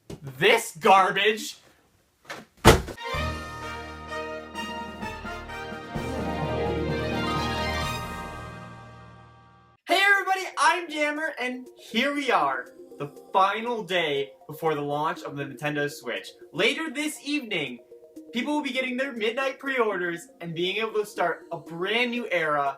this garbage. Hey everybody, I'm Jammer, and here we are, the final day before the launch of the Nintendo Switch. Later this evening, people will be getting their midnight pre-orders and being able to start a brand new era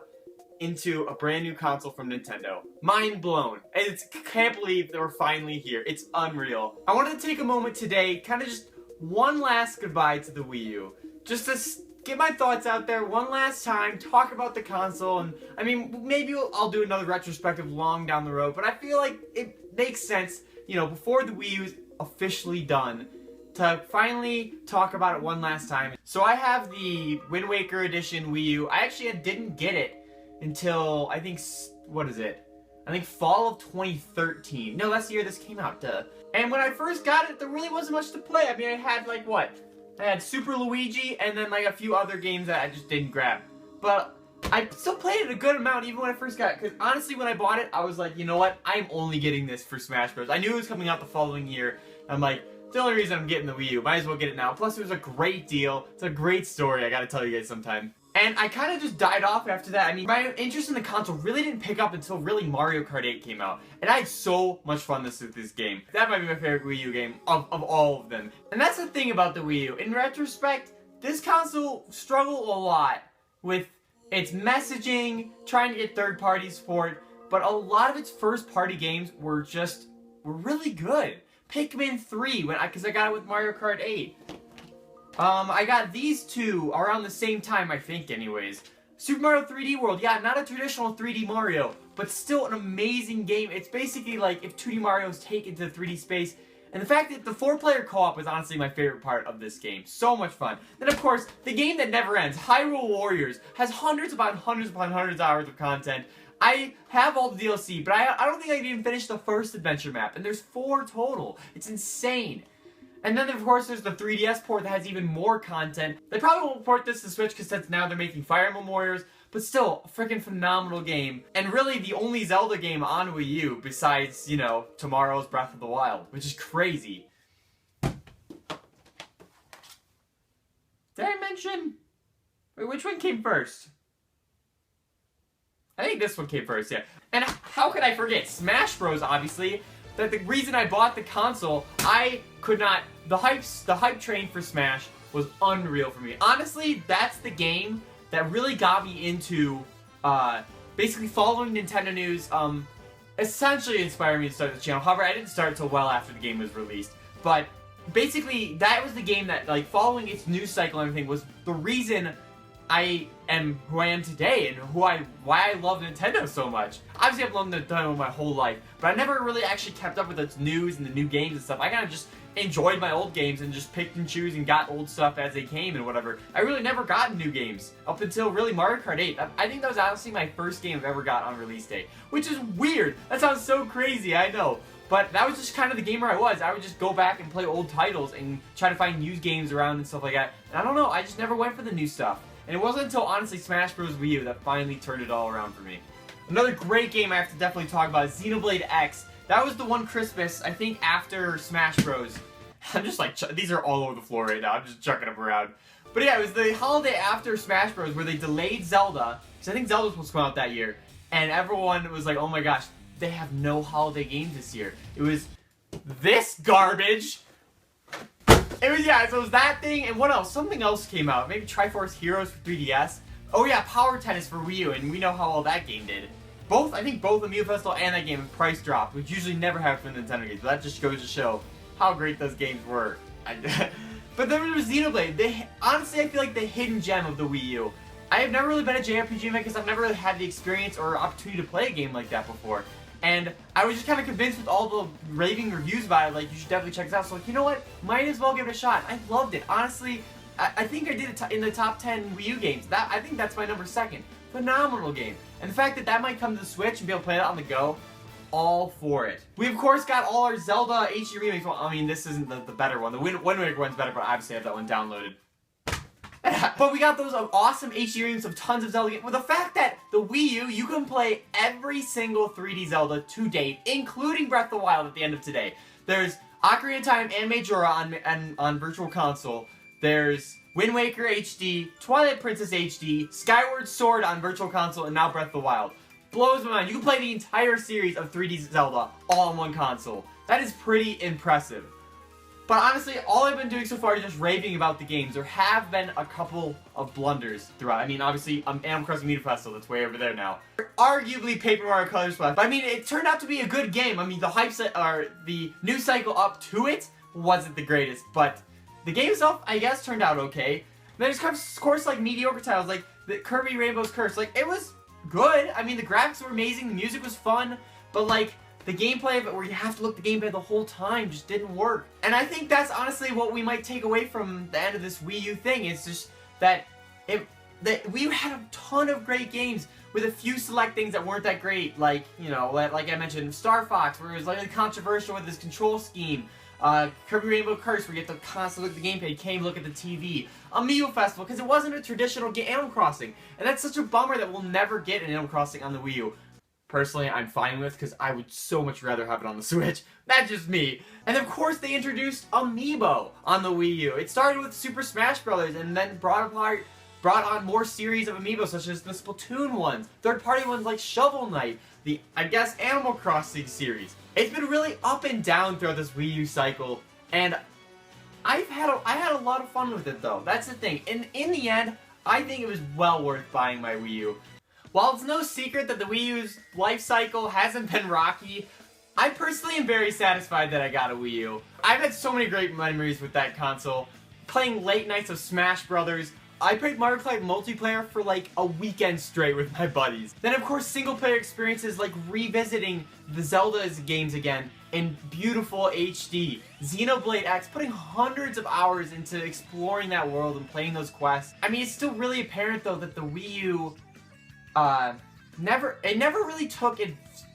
into a brand new console from Nintendo. Mind blown. I can't believe that we're finally here. It's unreal. I wanted to take a moment today, kind of just one last goodbye to the Wii U. Just to get my thoughts out there one last time, talk about the console, and I mean, maybe I'll do another retrospective long down the road, but I feel like it makes sense, you know, before the Wii U is officially done, to finally talk about it one last time. So I have the Wind Waker Edition Wii U. I actually didn't get it until, I think, what is it? I think fall of 2013. No, that's the year this came out, duh. And when I first got it, there really wasn't much to play. I mean, I had like, what? I had Super Luigi and then like a few other games that I just didn't grab. But I still played it a good amount even when I first got it. Because honestly, when I bought it, I was like, you know what? I'm only getting this for Smash Bros. I knew it was coming out the following year. I'm like, the only reason I'm getting the Wii U, might as well get it now. Plus, it was a great deal. It's a great story, I gotta tell you guys sometime. And I kind of just died off after that. I mean, my interest in the console really didn't pick up until really Mario Kart 8 came out. And I had so much fun with this game. That might be my favorite Wii U game of all of them. And that's the thing about the Wii U. In retrospect, this console struggled a lot with its messaging, trying to get third-party support, but a lot of its first-party games were really good. Pikmin 3, because I got it with Mario Kart 8. I got these two around the same time, I think, anyways. Super Mario 3D World, yeah, not a traditional 3D Mario, but still an amazing game. It's basically like if 2D Mario is taken to 3D space. And the fact that the 4-player co-op is honestly my favorite part of this game. So much fun. Then, of course, the game that never ends, Hyrule Warriors, has hundreds upon hundreds of hours of content. I have all the DLC, but I don't think I even finished the first adventure map, and there's 4 total. It's insane. And then, of course, there's the 3DS port that has even more content. They probably won't port this to Switch because since now they're making Fire Emblem Warriors, but still, a freaking phenomenal game. And really the only Zelda game on Wii U besides, you know, tomorrow's Breath of the Wild, which is crazy. Did I mention? Wait, which one came first? I think this one came first, yeah. And how could I forget? Smash Bros, obviously. That the reason I bought the console, I could not... The hype train for Smash was unreal for me. Honestly, that's the game that really got me into basically following Nintendo news. Essentially inspired me to start the channel. However, I didn't start until well after the game was released. But basically, that was the game that, like, following its news cycle and everything was the reason I am who I am today and why I love Nintendo so much. Obviously, I've loved Nintendo my whole life, but I never really actually kept up with its news and the new games and stuff. I kind of just enjoyed my old games and just picked and choose and got old stuff as they came and whatever. I really never got new games up until really Mario Kart 8. I think that was honestly my first game I've ever got on release day, which is weird. That sounds so crazy, I know. But that was just kind of the gamer I was. I would just go back and play old titles and try to find new games around and stuff like that. And I don't know, I just never went for the new stuff. And it wasn't until, honestly, Smash Bros. Wii U that finally turned it all around for me. Another great game I have to definitely talk about is Xenoblade X. That was the one Christmas, I think, after Smash Bros. I'm just like, these are all over the floor right now. I'm just chucking them around. But yeah, it was the holiday after Smash Bros. Where they delayed Zelda. Because I think Zelda was supposed to come out that year. And everyone was like, oh my gosh, they have no holiday games this year. It was this garbage. It was, yeah, so it was that thing, and what else? Something else came out. Maybe Triforce Heroes for 3DS. Oh yeah, Power Tennis for Wii U, and we know how well that game did. I think both the Mew Festival and that game have price dropped, which usually never happens in Nintendo games, but that just goes to show how great those games were. But then there was Xenoblade. Honestly, I feel like the hidden gem of the Wii U. I have never really been a JRPG fan because I've never really had the experience or opportunity to play a game like that before. And I was just kind of convinced with all the raving reviews about it, like, you should definitely check this out. So, like, you know what? Might as well give it a shot. I loved it. Honestly, I think I did it in the top 10 Wii U games. I think that's my number 2. Phenomenal game. And the fact that that might come to the Switch and be able to play it on the go, all for it. We, of course, got all our Zelda HD remakes. Well, I mean, this isn't the better one. The Wind Waker one's better, but obviously I have that one downloaded. But we got those awesome HD remakes of tons of Zelda games. With the fact that the Wii U, you can play every single 3D Zelda to date, including Breath of the Wild at the end of today. There's Ocarina of Time and Majora on Virtual Console. There's Wind Waker HD, Twilight Princess HD, Skyward Sword on Virtual Console, and now Breath of the Wild. Blows my mind. You can play the entire series of 3D Zelda all on one console. That is pretty impressive. But honestly, all I've been doing so far is just raving about the games. There have been a couple of blunders throughout. I mean, obviously, Animal Crossing Media Festival, that's way over there now. Arguably, Paper Mario Color Splash. But I mean, it turned out to be a good game. I mean, the news cycle up to it wasn't the greatest, but the game itself, I guess, turned out okay. Then there's, of course, like, mediocre titles, like the Kirby Rainbow's Curse. Like, it was good. I mean, the graphics were amazing, the music was fun, but, like, the gameplay of it, where you have to look at the gameplay the whole time, just didn't work. And I think that's honestly what we might take away from the end of this Wii U thing. It's just that we had a ton of great games with a few select things that weren't that great. Like, you know, like I mentioned, Star Fox, where it was like controversial with this control scheme. Kirby Rainbow Curse, where you have to constantly look at the gameplay, you can't even look at the TV. Amiibo Festival, because it wasn't a traditional Animal Crossing. And that's such a bummer that we'll never get an Animal Crossing on the Wii U. Personally, I'm fine with, because I would so much rather have it on the Switch. That's just me. And of course, they introduced Amiibo on the Wii U. It started with Super Smash Bros. And then brought on more series of Amiibo, such as the Splatoon ones, third-party ones like Shovel Knight, the, I guess, Animal Crossing series. It's been really up and down throughout this Wii U cycle, and I had a lot of fun with it, though. That's the thing. In the end, I think it was well worth buying my Wii U. While it's no secret that the Wii U's life cycle hasn't been rocky, I personally am very satisfied that I got a Wii U. I've had so many great memories with that console. Playing late nights of Smash Brothers. I played Mario Kart multiplayer for like a weekend straight with my buddies. Then of course single player experiences like revisiting the Zelda's games again in beautiful HD. Xenoblade X, putting hundreds of hours into exploring that world and playing those quests. I mean, it's still really apparent though that the Wii U never really took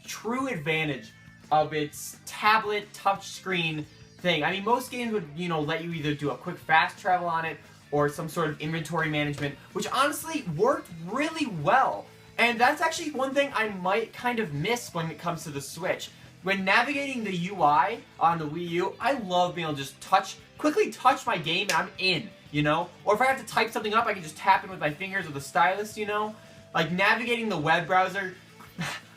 true advantage of its tablet touchscreen thing. I mean, most games would, you know, let you either do a quick fast travel on it or some sort of inventory management, which honestly worked really well. And that's actually one thing I might kind of miss when it comes to the Switch. When navigating the UI on the Wii U, I love being able to just quickly touch my game and I'm in, you know? Or if I have to type something up, I can just tap in with my fingers with a stylus, you know? Like navigating the web browser,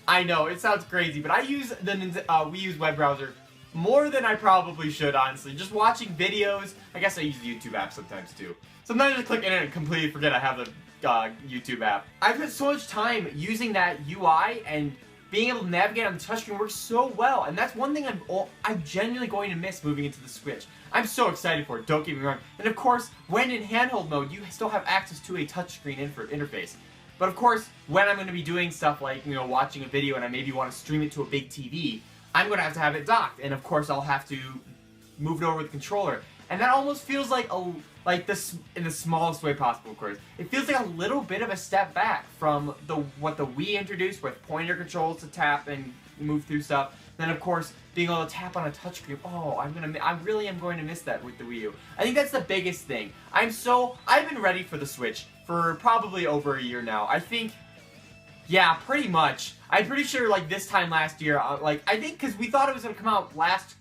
I know, it sounds crazy, but I use the Wii U's web browser more than I probably should, honestly. Just watching videos. I guess I use the YouTube app sometimes, too. Sometimes I just click in it and completely forget I have the YouTube app. I've spent so much time using that UI, and being able to navigate on the touchscreen works so well. And that's one thing I'm genuinely going to miss moving into the Switch. I'm so excited for it, don't get me wrong. And of course, when in handheld mode, you still have access to a touchscreen interface. But of course, when I'm going to be doing stuff like, you know, watching a video and I maybe want to stream it to a big TV, I'm going to have it docked, and of course I'll have to move it over with the controller. And that almost feels like in the smallest way possible, of course. It feels like a little bit of a step back from what the Wii introduced with pointer controls to tap and move through stuff. Then of course, being able to tap on a touchscreen. Oh, I really am going to miss that with the Wii U. I think that's the biggest thing. I've been ready for the Switch for probably over a year now. I think, yeah, pretty much. I'm pretty sure, like, this time last year, I think because we thought it was going to come out last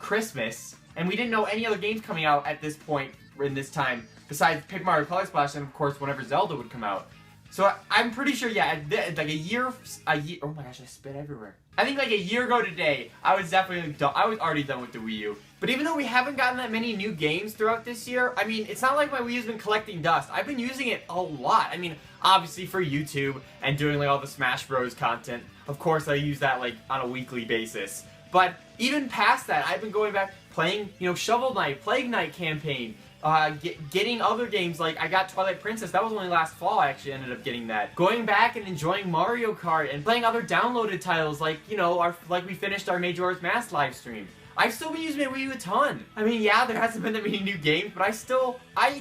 Christmas, and we didn't know any other games coming out at this point in this time, besides Paper Mario Color Splash, and of course, whenever Zelda would come out. So I'm pretty sure, yeah, like a year, oh my gosh, I spit everywhere. I think like a year ago today, I was already done with the Wii U. But even though we haven't gotten that many new games throughout this year, I mean, it's not like my Wii U's been collecting dust. I've been using it a lot. I mean, obviously for YouTube and doing like all the Smash Bros content. Of course, I use that like on a weekly basis. But even past that, I've been going back playing, you know, Shovel Knight, Plague Knight campaign, getting other games like I got Twilight Princess. That was only last fall I actually ended up getting that. Going back and enjoying Mario Kart and playing other downloaded titles like, you know, like we finished our Majora's Mask live stream. I've still been using my Wii U a ton. I mean, yeah, there hasn't been that many new games, but I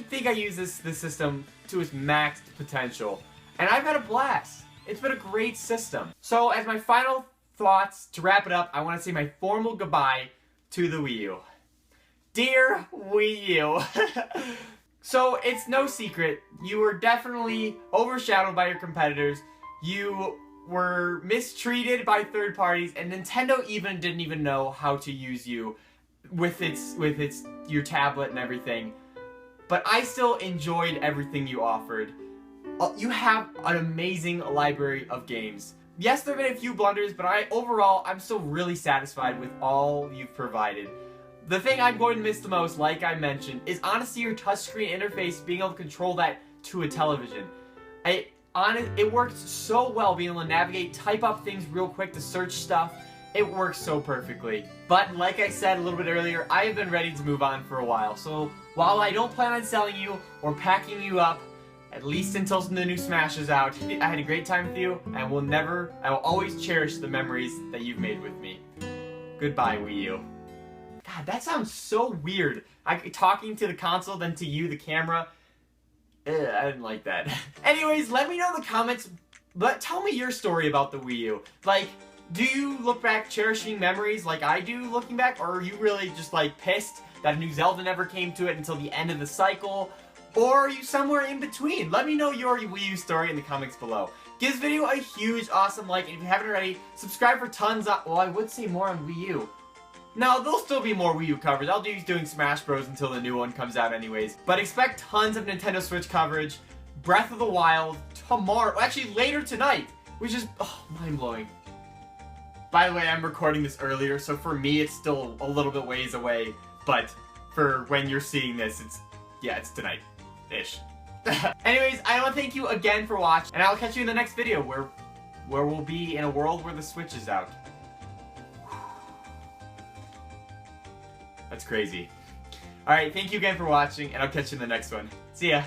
think I use this system to its max potential. And I've had a blast. It's been a great system. So as my final thoughts, to wrap it up, I want to say my formal goodbye to the Wii U. Dear Wii U. So it's no secret, you were definitely overshadowed by your competitors. You were mistreated by third parties, and Nintendo didn't even know how to use you. with your tablet and everything. But I still enjoyed everything you offered. You have an amazing library of games. Yes, there have been a few blunders, but overall, I'm still really satisfied with all you've provided. The thing I'm going to miss the most, like I mentioned, is honestly your touchscreen interface, being able to control that to a television. It works so well, being able to navigate, type up things real quick to search stuff. It works so perfectly. But like I said a little bit earlier, I have been ready to move on for a while. So while I don't plan on selling you or packing you up, at least until the new Smash is out, I had a great time with you, and I will always cherish the memories that you've made with me. Goodbye, Wii U. God, that sounds so weird. Talking to the console, then to you, the camera. I didn't like that. Anyways, let me know in the comments, but tell me your story about the Wii U. Like, do you look back cherishing memories like I do looking back, or are you really just like pissed that a new Zelda never came to it until the end of the cycle? Or are you somewhere in between? Let me know your Wii U story in the comments below. Give this video a huge, awesome like, and if you haven't already, subscribe for tons of, well, I would say more on Wii U. No, there'll still be more Wii U coverage. I'll be doing Smash Bros. Until the new one comes out anyways. But expect tons of Nintendo Switch coverage, Breath of the Wild, tomorrow, actually later tonight, which is, mind-blowing. By the way, I'm recording this earlier, so for me it's still a little bit ways away, but for when you're seeing this, it's tonight-ish. Anyways, I want to thank you again for watching, and I'll catch you in the next video where we'll be in a world where the Switch is out. That's crazy. Alright, thank you again for watching, and I'll catch you in the next one. See ya!